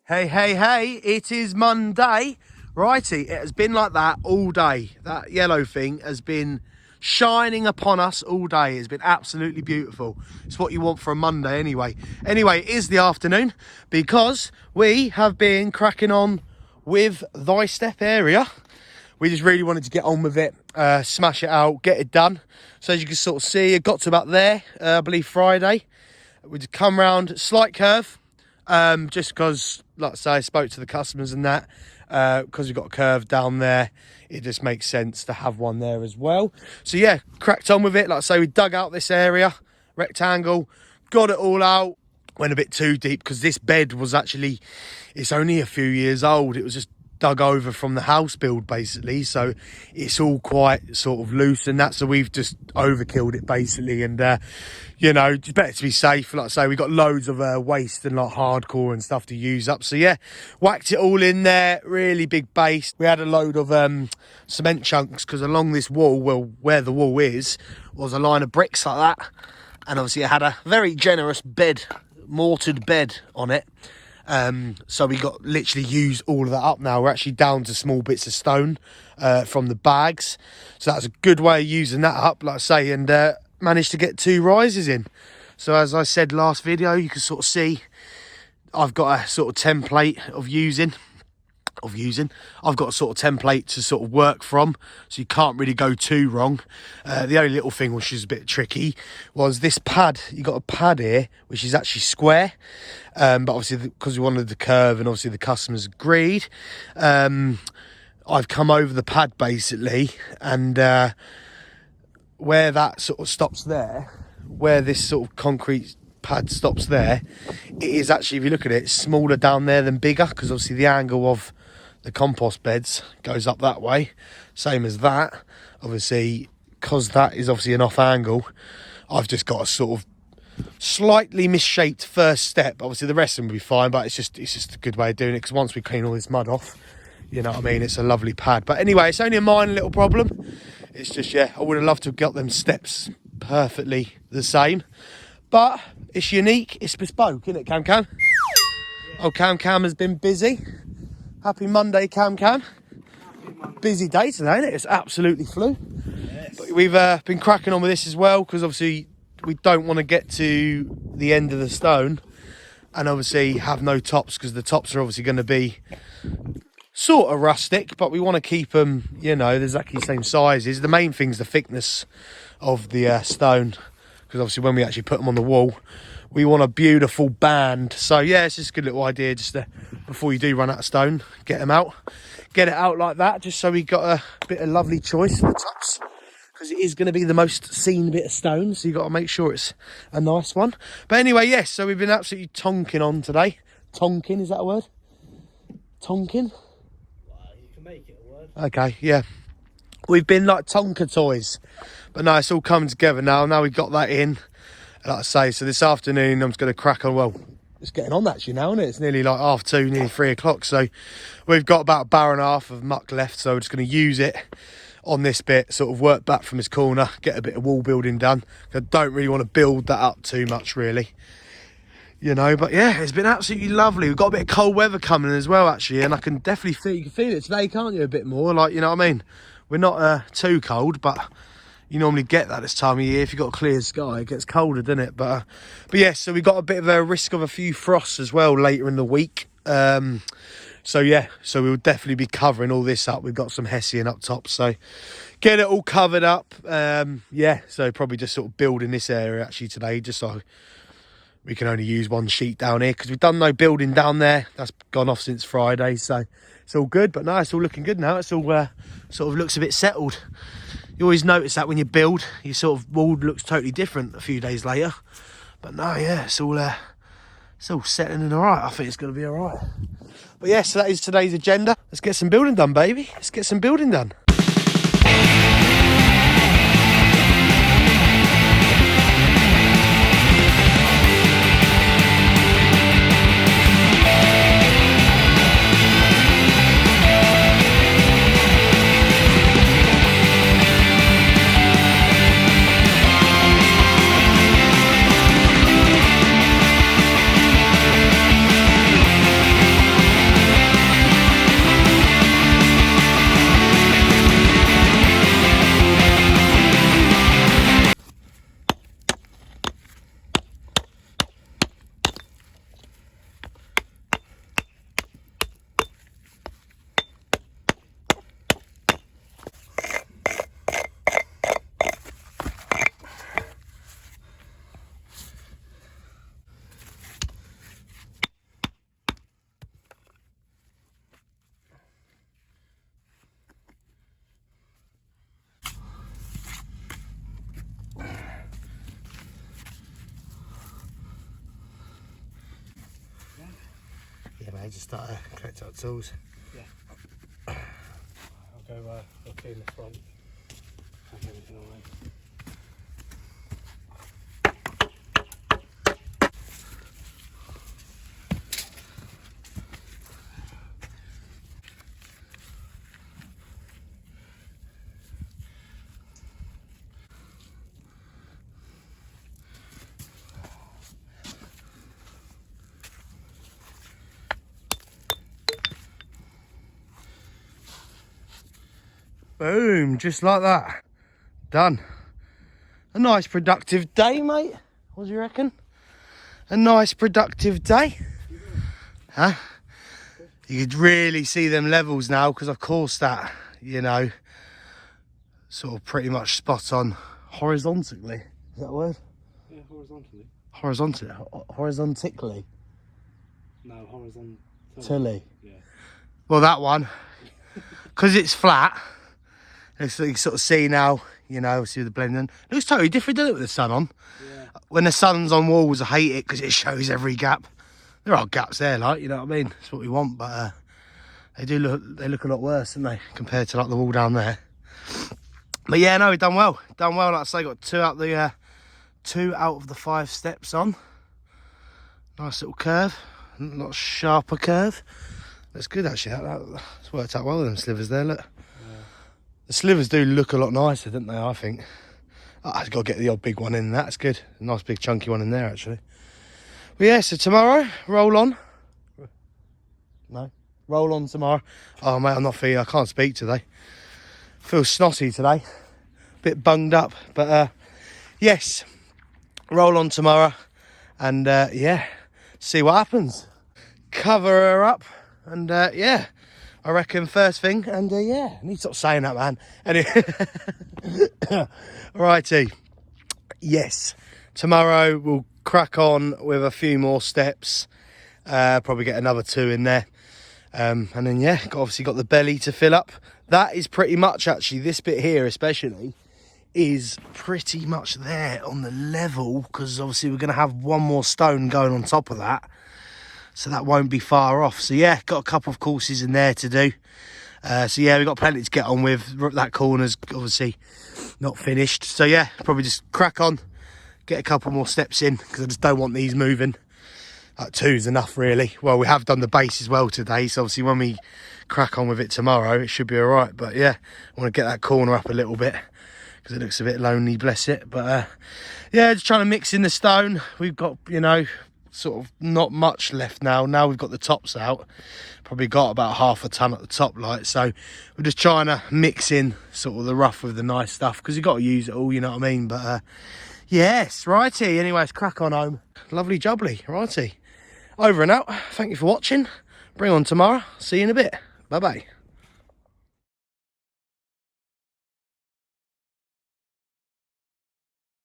Hey, hey, hey, it is Monday. Righty, it has been like that all day. That yellow thing has been shining upon us all day. It's been absolutely beautiful. It's what you want for a Monday anyway. Anyway, it is the afternoon because we have been cracking on with Thy Step area. We just really wanted to get on with it, smash it out, get it done. So as you can sort of see, it got to about there, I believe Friday. We just come round, slight curve. Just because, like I say, I spoke to the customers and that, because we've got a curve down there, it just makes sense to have one there as well. So yeah, cracked on with it. Like I say, we dug out this area, rectangle, got it all out, went a bit too deep because this bed was actually, it's only a few years old. It was just dug over from the house build basically, so it's all quite sort of loose and that, so we've just overkilled it basically, and you know, it's better to be safe. Like I say, we got loads of waste and like hardcore and stuff to use up, so yeah, whacked it all in there, really big base. We had a load of cement chunks because along this wall, well, where the wall is, was a line of bricks like that, and obviously it had a very generous bed, mortared bed on it. So we got literally used all of that up now. We're actually down to small bits of stone from the bags. So that's a good way of using that up, like I say, and managed to get 2 rises in. So as I said last video, you can sort of see I've got a sort of template of using. I've got a sort of template to sort of work from, so you can't really go too wrong. The only little thing which is a bit tricky was this pad. You got a pad here which is actually square, but obviously because we wanted the curve and obviously the customers agreed, I've come over the pad basically, and where that sort of stops there, where this sort of concrete pad stops there, it is actually, if you look at it, it's smaller down there than bigger, because obviously the angle of the compost beds goes up that way, same as that. Obviously, because that is obviously an off angle, I've just got a sort of slightly misshaped first step. Obviously the rest of them will be fine, but it's just a good way of doing it, because once we clean all this mud off, you know what I mean, it's a lovely pad. But anyway, it's only a minor little problem. It's just, yeah, I would have loved to have got them steps perfectly the same, but it's unique, it's bespoke, isn't it, Cam Cam? Yeah. Oh, Cam Cam has been busy. Happy Monday, Cam Cam. Busy day today, isn't it? It's absolutely flew. Yes. But we've been cracking on with this as well, because obviously we don't want to get to the end of the stone and obviously have no tops, because the tops are obviously going to be sort of rustic, but we want to keep them, you know, exactly the same sizes. The main thing's the thickness of the stone, because obviously when we actually put them on the wall, we want a beautiful band. So yeah, it's just a good little idea, just to, before you do run out of stone, get them out, get it out like that, just so we got a bit of lovely choice for the tops, because it is going to be the most seen bit of stone, so you got to make sure it's a nice one. But anyway, yes, so we've been absolutely tonking on today. Tonking, is that a word? Tonking? You can make it a word. Okay, yeah. We've been like Tonka toys, but no, it's all coming together now. Now we've got that in, like I say, so this afternoon I'm just going to crack on. Well, it's getting on actually now, isn't it? It's nearly like 2:30, nearly 3 o'clock. So we've got about a barrel and a half of muck left, so we're just going to use it on this bit, sort of work back from this corner, get a bit of wall building done. I don't really want to build that up too much, really. You know, but yeah, it's been absolutely lovely. We've got a bit of cold weather coming as well, actually, and I can definitely feel, you can feel it today, can't you, a bit more, like, you know what I mean? We're not too cold, but you normally get that this time of year. If you've got a clear sky, it gets colder, doesn't it? But yeah, so we got a bit of a risk of a few frosts as well later in the week. So yeah, so we'll definitely be covering all this up. We've got some hessian up top, so get it all covered up. Yeah, so probably just sort of building this area actually today, just so we can only use one sheet down here, because we've done no building down there. That's gone off since Friday, so it's all good. But no, it's all looking good now. It's all sort of looks a bit settled. You always notice that when you build, your sort of wall looks totally different a few days later. But no, yeah, it's all settling in all right. I think it's going to be all right. But yeah, so that is today's agenda. Let's get some building done, baby. Let's get some building done. Yeah, mate, just start collect our tools. Yeah. I'll go. I'll clean the front. Pack everything away. Boom, just like that. Done. A nice productive day, mate. What do you reckon? A nice productive day. Huh? You could really see them levels now because of course that, you know, sort of pretty much spot on horizontally. Is that a word? Yeah, horizontally. Horizontally. No, horizontally. Tilly. Yeah. Well, that one, because it's flat, it's, you sort of see now, you know, see the blending. It looks totally different, doesn't it, with the sun on? Yeah. When the sun's on walls, I hate it because it shows every gap. There are gaps there, like, you know what I mean? That's what we want, but they look a lot worse, don't they, compared to like the wall down there. But yeah, no, we've done well. Done well, like I say, got 2 out of the 5 steps on. Nice little curve, a lot sharper curve. That's good actually. That's worked out well with them slivers there. Look, yeah. The slivers do look a lot nicer, don't they? I think. I've got to get the odd big one in. That's good. A nice big chunky one in there actually. But yeah, so tomorrow, roll on. No, roll on tomorrow. Oh mate, I'm not feeling. I can't speak today. Feel snotty today. Bit bunged up, but yes, roll on tomorrow, and yeah, see what happens. Cover her up, and yeah, I reckon first thing, and yeah, I need to stop saying that, man. Anyway, righty, yes, tomorrow we'll crack on with a few more steps, probably get another 2 in there, and then yeah, obviously got the belly to fill up. That is pretty much actually, this bit here especially, is pretty much there on the level, because obviously we're going to have one more stone going on top of that, so that won't be far off. So yeah, got a couple of courses in there to do. So yeah, we've got plenty to get on with. That corner's obviously not finished, so yeah, probably just crack on, get a couple more steps in, because I just don't want these moving. 2's enough really. Well, we have done the base as well today, so obviously when we crack on with it tomorrow, it should be all right. But yeah, I want to get that corner up a little bit, because it looks a bit lonely, bless it. But yeah, just trying to mix in the stone. We've got, you know, sort of not much left now. Now we've got the tops out, probably got about half a ton at the top, like, so we're just trying to mix in sort of the rough with the nice stuff, because you've got to use it all, you know what I mean. But yes, righty, anyways, crack on home. Lovely jubbly, righty, over and out. Thank you for watching. Bring on tomorrow. See you in a bit. Bye bye.